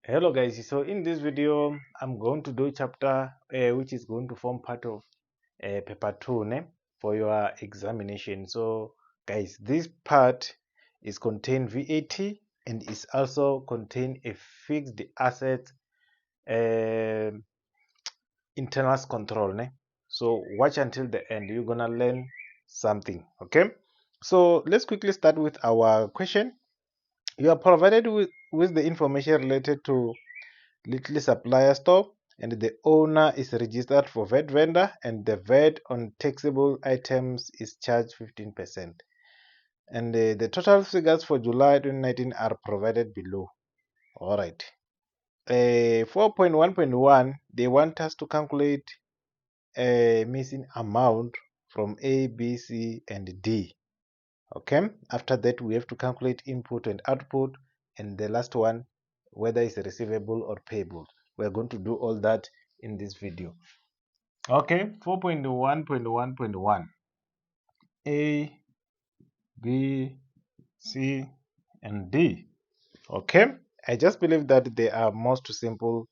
Hello guys, so in this video I'm going to do chapter which is going to form part of paper 2 for your examination. So guys, this part is contain VAT and is also contain a fixed asset uh, internal control so watch until the end, you're gonna learn something. Okay, so let's quickly start with our question. You are provided with the information related to Little Supplier Store, and the owner is registered for VAT vendor, and the VAT on taxable items is charged 15%. And the total figures for July 2019 are provided below. All right. 4.1.1, they want us to calculate a missing amount from A, B, C, and D. Okay. After that, we have to calculate input and output, and the last one, whether it's receivable or payable. We're going to do all that in this video. Okay, 4.1.1.1. A, B, C, and D. Okay, I just believe that they are most simple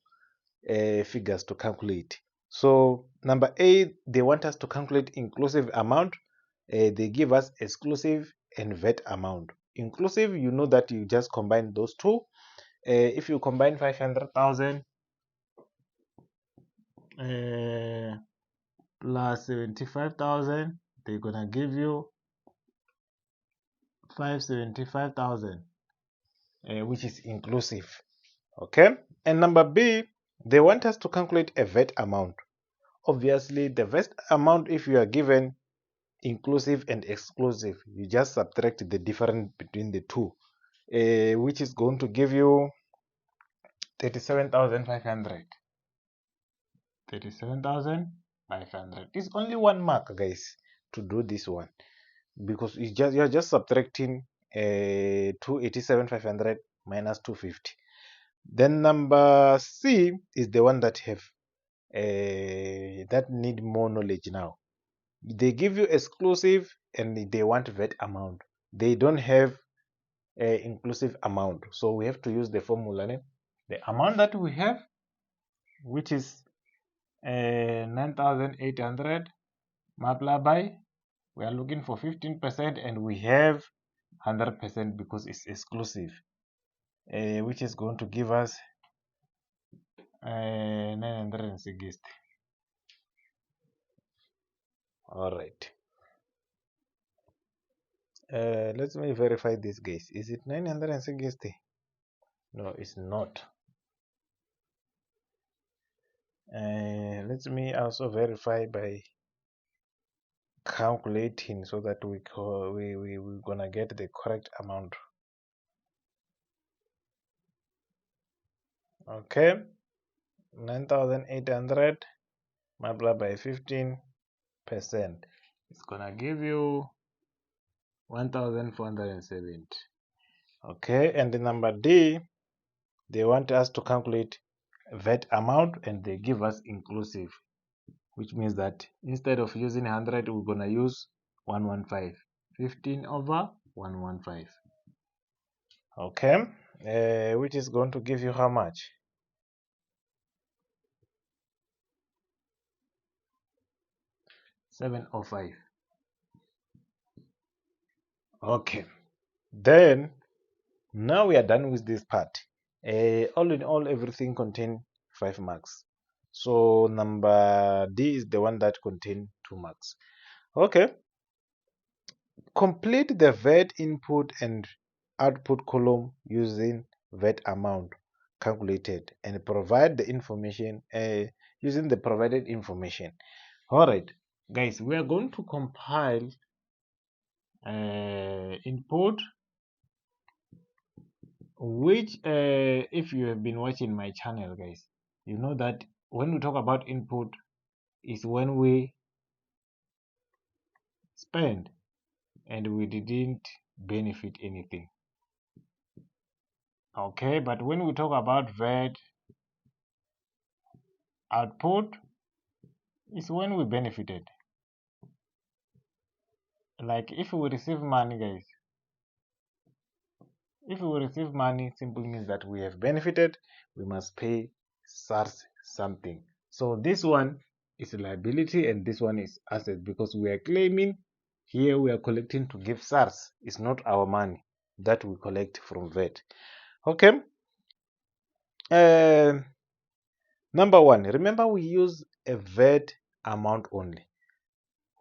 figures to calculate. So number A, they want us to calculate inclusive amount. They give us exclusive and VAT amount. Inclusive, you know that you just combine those two. If you combine 500,000 plus 75,000, they're gonna give you 575,000, which is inclusive. Okay, and number B, they want us to calculate a VAT amount. Obviously, the VAT amount, if you are given inclusive and exclusive, you just subtract the difference between the two, which is going to give you 37,500. 37,500. It's only 1 mark, guys, to do this one, because you're just subtracting 287,500 minus 250. Then number C is the one that have that need more knowledge now. They give you exclusive and they want VAT amount. They don't have inclusive amount, so we have to use the formula the amount that we have, which is 9,800 multiplied by, we are looking for 15%, and we have 100% because it's exclusive, which is going to give us 960. All right, let me verify this, guys. Is it 960? No, it's not. Let me also verify by calculating so that we're gonna get the correct amount. Okay, 9,800 multiplied by 15%, it's gonna give you 1,470. Okay, and the number D, they want us to calculate VAT amount, and they give us inclusive, which means that instead of using 100, we're gonna use 115. 15 over 115. Okay, which is going to give you how much? 705. Okay, then now we are done with this part. All in all, everything contain 5 marks. So number D is the one that contain 2 marks. Okay, complete the VAT input and output column using VAT amount calculated and provide the information using the provided information. All right, guys, we are going to compile input, which if you have been watching my channel, guys, you know that when we talk about input is when we spend and we didn't benefit anything. Okay, but when we talk about VAT output is when we benefited. Like if we receive money, guys, If we receive money, simply means that we have benefited. We must pay SARS something. So this one is a liability and this one is asset because we are claiming here we are collecting to give SARS. It's not our money that we collect from VAT. Okay. Number one, remember we use a VAT amount only.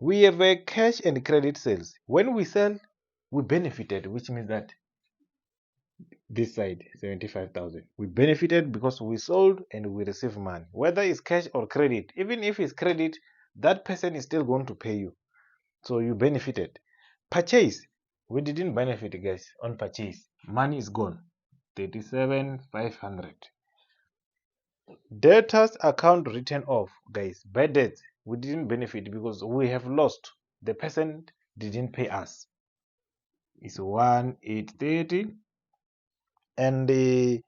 We have a cash and credit sales. When we sell, we benefited, which means that this side 75,000 we benefited because we sold and we receive money, whether it's cash or credit. Even if it's credit, that person is still going to pay you, so you benefited. Purchase, we didn't benefit, guys. On purchase, money is gone, 37,500. Debtors account written off, guys. Bad debts, we didn't benefit because we have lost, the person didn't pay us. It's 1,830. And the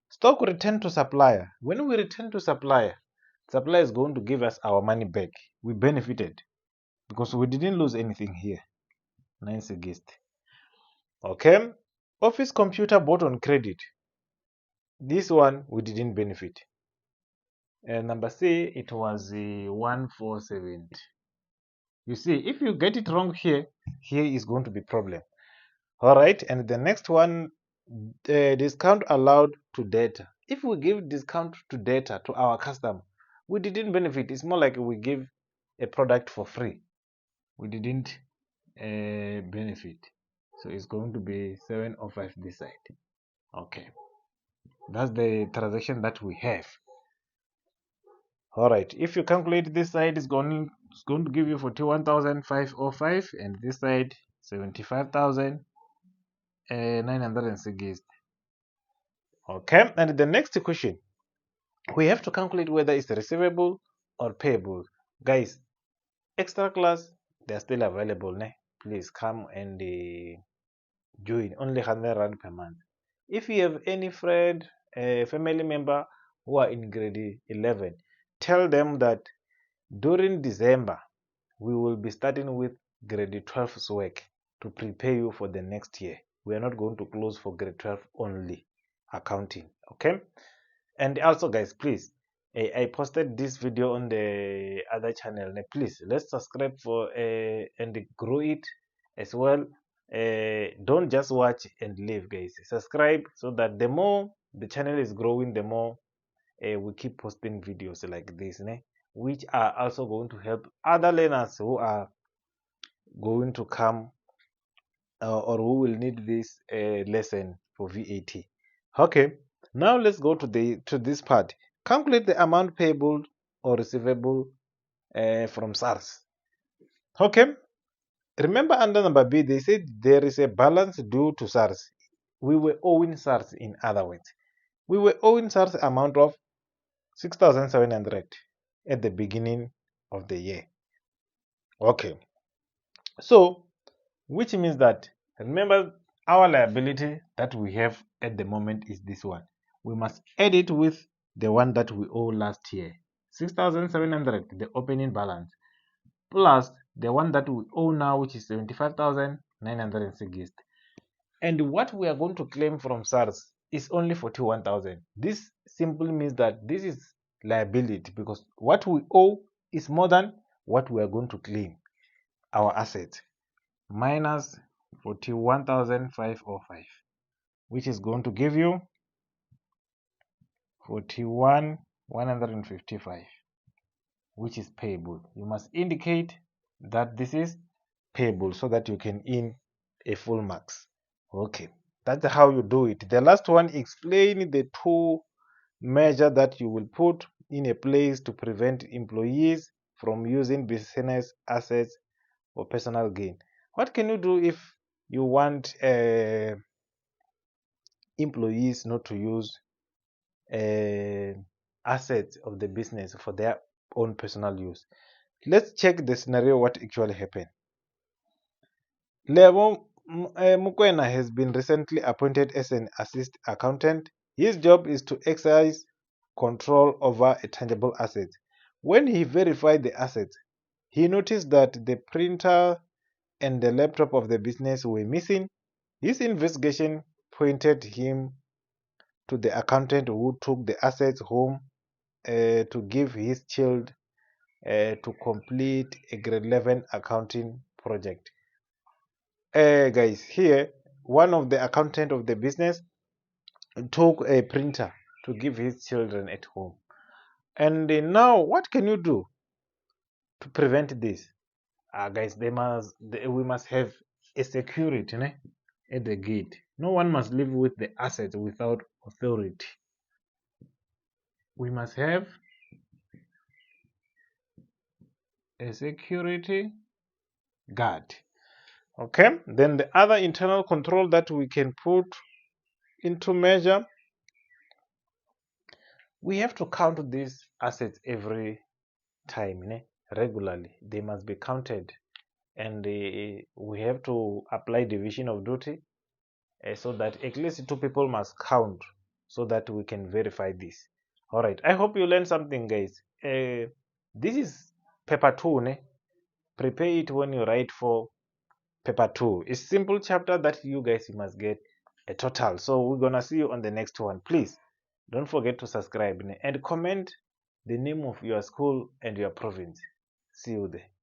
stock return to supplier, when we return to supplier, supplier is going to give us our money back. We benefited because we didn't lose anything here. 960. Okay. Office computer bought on credit, this one we didn't benefit. And number C, it was 1,470. You see, if you get it wrong here, here is going to be problem. All right. And the next one, discount allowed to data. If we give discount to data to our customer, we didn't benefit. It's more like we give a product for free. We didn't benefit. So it's going to be 705 this side. Okay. That's the transaction that we have. All right. If you calculate this side, it's going to give you 41,505, and this side 75,960. Okay. And the next question, we have to calculate whether it's receivable or payable. Guys, extra class, they're still available. Ne? Please come and join. Only 100 Rand per month. If you have any friend, family member who are in grade 11, tell them that during December we will be starting with grade 12's work to prepare you for the next year. We are not going to close for grade 12 only accounting. Okay. And also, guys, please, I posted this video on the other channel. Please, let's subscribe for and grow it as well. Don't just watch and leave, guys. Subscribe so that the more the channel is growing, the more we keep posting videos like this, which are also going to help other learners who are going to come or who will need this lesson for VAT. Okay, now let's go to this part. Calculate the amount payable or receivable from SARS. Okay, remember under number B, they said there is a balance due to SARS. We were owing SARS, in other words. We were owing SARS amount of 6,700 at the beginning of the year. Okay, so which means that, remember, our liability that we have at the moment is this one. We must add it with the one that we owe last year, 6,700, the opening balance, plus the one that we owe now, which is 75,960. And what we are going to claim from SARS is only 41,000. This simply means that this is liability because what we owe is more than what we are going to claim, our asset, minus 41,505, which is going to give you 41,155, which is payable. You must indicate that this is payable so that you can earn a full marks. Okay, that's how you do it. The last one, explain the two measure that you will put in a place to prevent employees from using business assets for personal gain. What can you do if you want employees not to use assets of the business for their own personal use? Let's check the scenario, what actually happened. Lebo Mukwena has been recently appointed as an assistant accountant. His job is to exercise control over a tangible asset. When he verified the assets, he noticed that the printer and the laptop of the business were missing. His investigation pointed him to the accountant who took the assets home to give his child to complete a grade 11 accounting project. Guys, here one of the accountant of the business took a printer to give his children at home. And now what can you do to prevent this? Guys, we must have a security at the gate. No one must live with the assets without authority. We must have a security guard. Okay, then the other internal control that we can put into measure, we have to count these assets every time, regularly. They must be counted, and we have to apply division of duty so that at least two people must count so that we can verify this. All right, I hope you learned something, guys. This is paper 2. Prepare it when you write for paper 2. It's simple chapter that you guys must get a total. So we're gonna see you on the next one. Please don't forget to subscribe and comment the name of your school and your province. See you there.